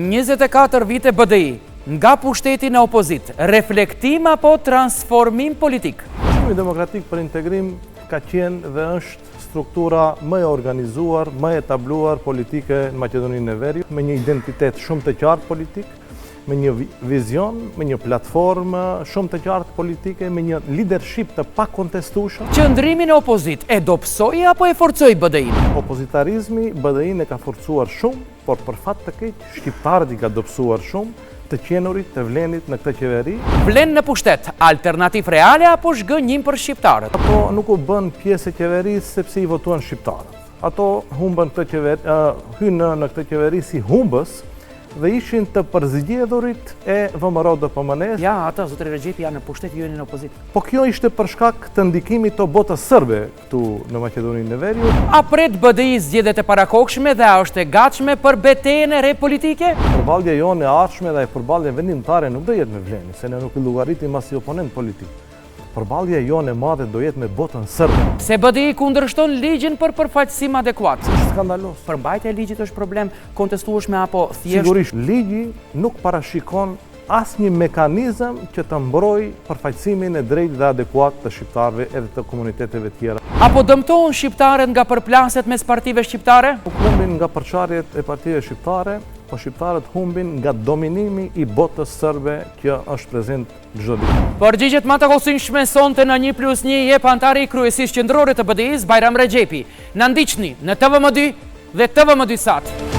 24 vite BDI, nga pushteti në opozit, reflektim apo transformim politik? Bashkimi Demokratik për Integrim ka qenë dhe është struktura më e organizuar, më e etabluar politike në Maqedoninë e Veriut, me një identitet shumë të qartë politik, me një vizion, me një platformë shumë të qartë politike, me një leadership të pakontestueshëm. Qëndrimi në opozit e dobësoi apo e forcoi BDI-n? Opozitarizmi BDI-n e ka forcuar shumë, por për fat të keq shqiptarët i ka dobësuar shumë, të qenurit, të vlenit në këtë qeveri. Vlen në pushtet, alternativ reale apo shgënjim për shqiptarët? Ato nuk u bën pjesë e qeverisë sepse i votuan shqiptarët. Ato humbën këtë qeveri, hynë në këtë qeveri si humbës dhe ishin të përzgjedhurit e VMRO-DPMN-s. Ja, ata zotëri Regjepi janë në pushtet, ju jeni në opozit. Po kjo ishte për shkak të ndikimit të botës sërbe këtu në Maqedoninë e Veriut. A pret BDI zgjedhjet e parakokshme dhe a është e gatshme për betejën e re politike? Përballja jonë e ardhshme dhe përballja vendimtare nuk do jetë me Vlenin, se ne nuk i llogaritim as si oponent politik. Përballja jonë e madhe do jetë me botën sërbe. Se BDI kundërshton ligjin për përfaqësim adekuat. Skandalos. Përmbajtja e ligjit është problem kontestueshme apo thjesht? Sigurisht, ligji nuk parashikon asnjë mekanizëm që të mbrojë përfaqësimin e drejtë dhe adekuat të shqiptarëve edhe të komuniteteve tjera. Apo dëmtohen shqiptarët nga përplaset mes partive shqiptare? Nuk humbin nga përçarjet e partive shqiptare, po shqiptarët humbin nga dominimi i botës sërbe që është prezent çdo ditë. Përgjigjet më të kollësishme sonte në 1+1 jep antari i kryesisë qendrore të BDI-s Bajram Regjepi. Na ndiqni në TVM2 dhe TVM2 Sat.